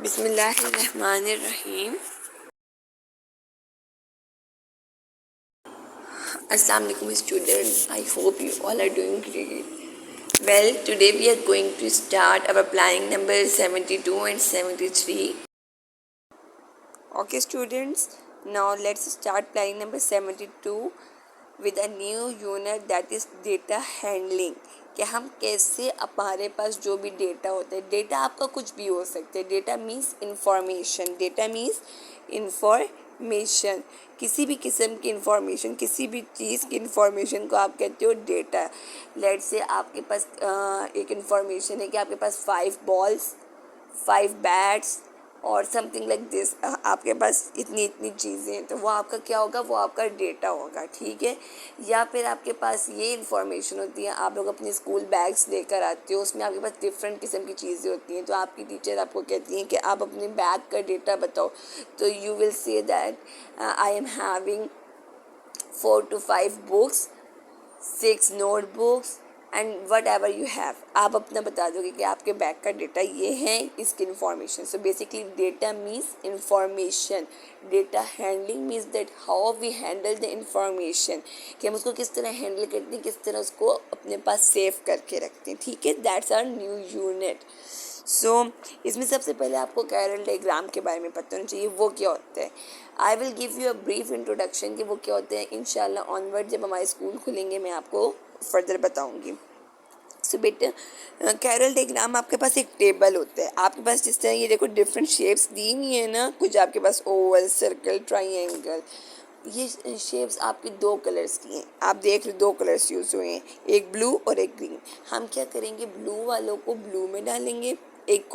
बिस्मिल्लाहिर्रहमानिर्रहीम। Assalamu alaikum students. I hope you all are doing great. Well, today we are going to start our planning number 72 and 73. Okay students, now let's start planning number 72 with a new unit that is data handling. कि हम कैसे हमारे पास जो भी data होता है, data आपका कुछ भी हो सकता है। Data means information, data means information, किसी भी किस्म की इंफॉर्मेशन, किसी भी चीज़ की इंफॉर्मेशन को आप कहते हो डेटा। लेट्स से आपके पास एक इंफॉर्मेशन है कि आपके पास 5 बॉल्स, 5 बैट्स और समथिंग लाइक दिस, आपके पास इतनी इतनी चीज़ें हैं, तो वो आपका क्या होगा, वो आपका डेटा होगा, ठीक है। या फिर आपके पास ये इन्फॉर्मेशन होती है, आप लोग अपने स्कूल बैग्स लेकर आते हो, उसमें आपके पास डिफरेंट किस्म की चीज़ें होती हैं, तो आपकी टीचर आपको कहती हैं कि आप अपने बैग का डेटा बताओ, तो you will say that I am having 4 to 5 books, 6 notebooks and what ever you have. आप अपना बता दोगे कि आपके बैग का डेटा ये है, इसकी information. So basically data means information. Data handling means that how we handle the information, कि हम उसको किस तरह हैंडल करते हैं, किस तरह उसको अपने पास सेव करके रखते हैं, ठीक है। That's our new unit. So इसमें सबसे पहले आपको कैरल डायग्राम के बारे में पता होना चाहिए, वो क्या होता है। I will give you a brief introduction कि वो क्या होते हैं। इंशाल्लाह ऑनवर्ड जब हमारे स्कूल खुलेंगे मैं आपको फर्दर बताऊंगी। सो बेटा, कैरल डायग्राम आपके पास एक टेबल होता है, आपके पास जिस तरह ये देखो डिफरेंट शेप्स दी हुई है ना, कुछ आपके पास ओवल, सर्कल, ट्राइंगल, ये शेप्स आपके 2 कलर्स की हैं। आप देख रहे 2 कलर्स यूज़ हुए हैं, एक ब्लू और एक ग्रीन। हम क्या करेंगे, ब्लू वालों को ब्लू में डालेंगे, एक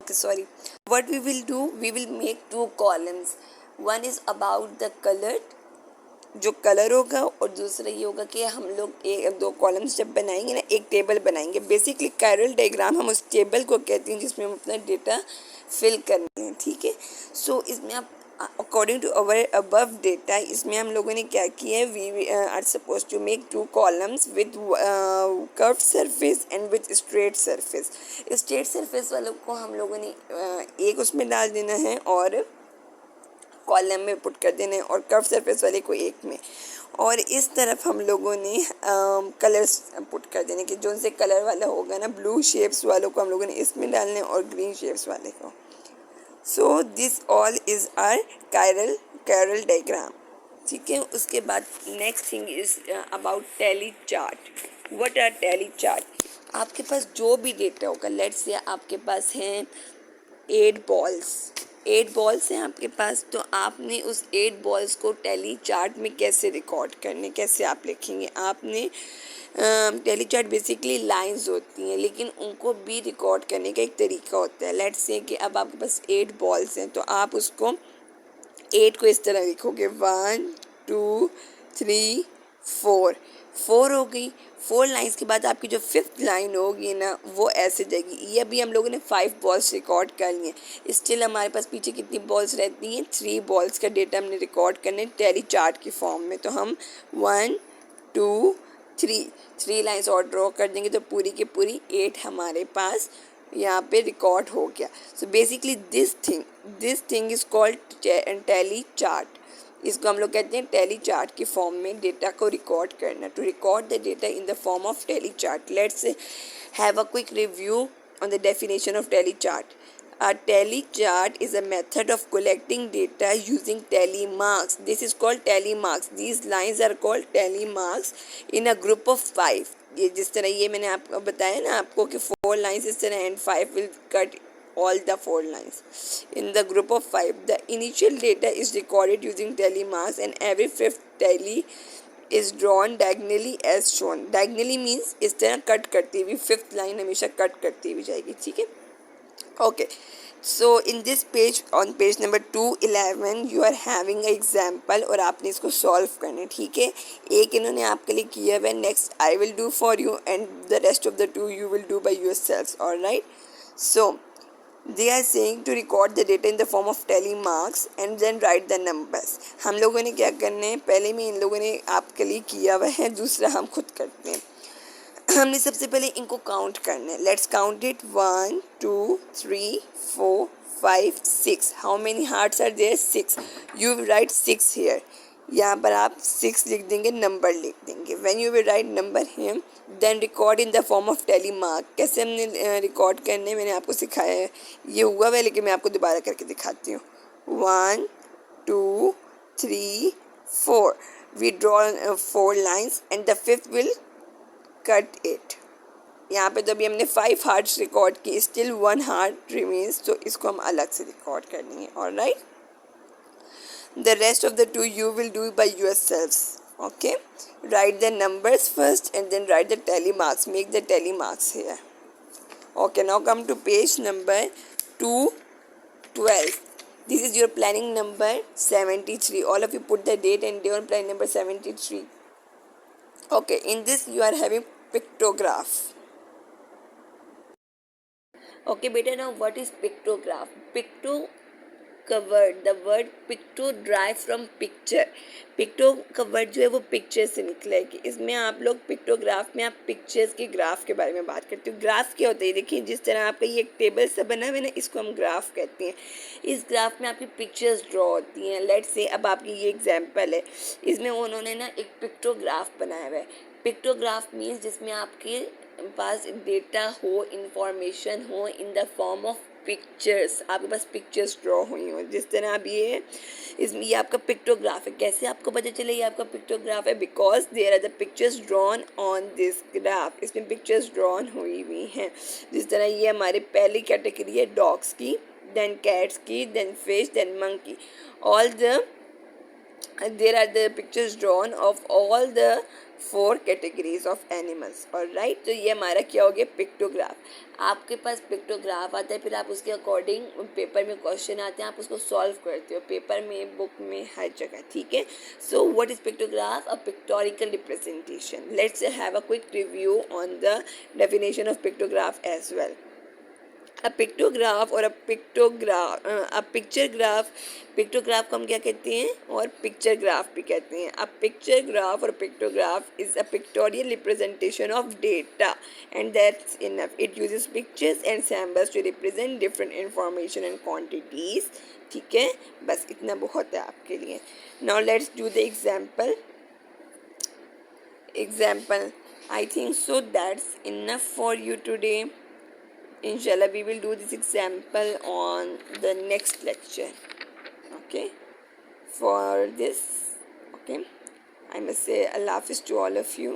sorry, what we will do, we will make 2 columns. One is about the color, जो कलर होगा, और दूसरा ये होगा कि हम लोग 2 कॉलम्स जब बनाएंगे ना, एक टेबल बनाएंगे। बेसिकली कैरल डायग्राम हम उस टेबल को कहते हैं जिसमें हम अपना डेटा फिल करते हैं, ठीक है। सो इसमें आप according to our above data, इसमें हम लोगों ने क्या किया है, we are suppose to make 2 columns with curved surface and with straight surface. Straight surface वालों को हम लोगों ने एक उसमें डाल देना है और कॉलम में पुट कर देना है, और कर्व सरफेस वाले को एक में, और इस तरफ हम लोगों ने कलर्स पुट कर देने कि जो से कलर वाला होगा ना, ब्लू शेप्स वालों को हम लोगों ने इसमें डालने और ग्रीन शेप्स वाले को। So this all is our Carroll diagram, ठीक है। उसके बाद next thing is about tally chart. What are tally chart? आपके पास जो भी डेटा होगा, लेट्स से आपके पास हैं 8 बॉल्स हैं आपके पास, तो आपने उस 8 बॉल्स को टैली चार्ट में कैसे रिकॉर्ड करने, कैसे आप लिखेंगे। आपने टैली चार्ट बेसिकली लाइंस होती हैं, लेकिन उनको भी रिकॉर्ड करने का एक तरीका होता है। लेट्स से कि अब आपके पास 8 बॉल्स हैं, तो आप उसको 8 को इस तरह लिखोगे, 1 2 3 4 हो गई। 4 लाइन्स के बाद आपकी जो 5th लाइन होगी ना, वो ऐसे जाएगी। ये अभी हम लोगों ने 5 बॉल्स रिकॉर्ड कर लिए। स्टिल हमारे पास पीछे कितनी बॉल्स रहती हैं, 3 बॉल्स का डेटा हमने रिकॉर्ड करने टैली चार्ट की फॉर्म में। तो हम 1 2 3 लाइन्स और ड्रॉ कर देंगे, तो पूरी की पूरी 8 हमारे पास यहाँ पे रिकॉर्ड हो गया। So basically this thing is called tally chart. इसको हम लोग कहते हैं टैली चार्ट की फॉर्म में डेटा को रिकॉर्ड करना। To record the data in the form of tally chart, let's have a quick review on the definition of tally chart. A tally chart is a method of collecting data using tally marks. This is called tally marks. These lines are called tally marks in a group of 5. ये जिस तरह ये मैंने आपको बताया ना आपको कि 4 lines इस तरह and 5 will cut all the 4 lines in the group of 5. The initial data is recorded using tally marks and every 5th tally is drawn diagonally as shown. Diagonally means इस तरह कट करती हुई 5th line हमेशा cut करती हुई जाएगी, ठीक है। Okay, so in this page, on page number 211 you are having an example और आपने इसको solve करना है, ठीक है। एक इन्होंने आपके लिए किया हुआ है, next I will do for you and the rest of the 2 you will do by yourselves, alright. So they are saying to record the data in the form of tally marks and then write the numbers. हम लोगों ने क्या करना है, पहले में इन लोगों ने आपके लिए किया हुआ है, दूसरा हम खुद करते हैं। हमने सबसे पहले इनको काउंट करना है. Let's count it. 1 2 3 4 5 6. How many hearts are there? 6. You write 6 here. यहाँ पर आप 6 लिख देंगे, नंबर लिख देंगे. When you will write number here, then record in the form of tally mark. कैसे हमने रिकॉर्ड करने मैंने आपको सिखाया है. ये हुआ है लेकिन मैं आपको दोबारा करके दिखाती हूँ. 1 2 3 4. We draw 4 lines and the fifth will cut it. यहाँ पे तो अभी हमने 5 हार्ट्स रिकॉर्ड की, स्टिल 1 हार्ट रिमेन्स, तो इसको हम अलग से रिकॉर्ड कर लेंगे. Alright, the rest of the 2 you will do by yourselves. Okay, write the numbers first and then write the tally marks. Make the tally marks here. Okay, now come to page number 212. This is your planning number 73. All of you put the date and day on planning number 73. Okay, in this you are having pictograph. Okay beta, now what is pictograph? Picto का word, the word picto drive from picture. Picto का word जो है वो picture से निकला है. कि इसमें आप लोग पिक्टोग्राफ में आप पिक्चर्स के ग्राफ के बारे में बात करते हो. ग्राफ क्या होता है? देखिए जिस तरह आपका ये एक टेबल सा बना हुआ है ना, इसको हम ग्राफ कहते हैं. इस ग्राफ में आपकी पिक्चर्स ड्रॉ होती हैं. लेट्स से अब आपकी ये एग्जाम्पल है, इसमें उन्होंने ना एक पिक्टोग्राफ बनाया हुआ है. पिक्टोग्राफ मीन्स जिसमें आपके पास डेटा हो, इंफॉर्मेशन हो इन द फॉर्म ऑफ पिक्चर्स. आपके पास पिक्चर्स ड्रॉ हुई हो. जिस तरह अब ये इसमें ये आपका पिक्टोग्राफ है. कैसे आपको पता चले ये आपका पिक्टोग्राफ है? Because there are the pictures drawn on this graph. इसमें पिक्चर्स ड्रॉन हुई हैं. जिस तरह ये हमारी पहली कैटेगरी है डॉग्स की, देन कैट्स की, then fish, then monkey. All the there are the pictures drawn of all the 4 categories of animals. और राइट, तो ये हमारा क्या हो गया? पिक्टोग्राफ. आपके पास पिक्टोग्राफ आता है, फिर आप उसके अकॉर्डिंग पेपर में क्वेश्चन आते हैं, आप उसको सॉल्व करते हो पेपर में, बुक में, हर जगह. ठीक है. So what is pictograph? A pictorial representation. Let's have a quick review on the definition of pictograph as well. A pictograph or a picture graph. Pictograph को हम क्या कहते हैं? और पिक्चर ग्राफ भी कहते हैं. अ पिक्चर ग्राफ और pictograph is a pictorial representation of data and that's enough. It uses pictures and symbols to represent different information and quantities. ठीक है, बस इतना बहुत है आपके लिए. Now let's do the example. I think so that's enough for you today. Inshallah we will do this example on the next lecture. Okay, for this, okay, I must say Allah Hafiz to all of you.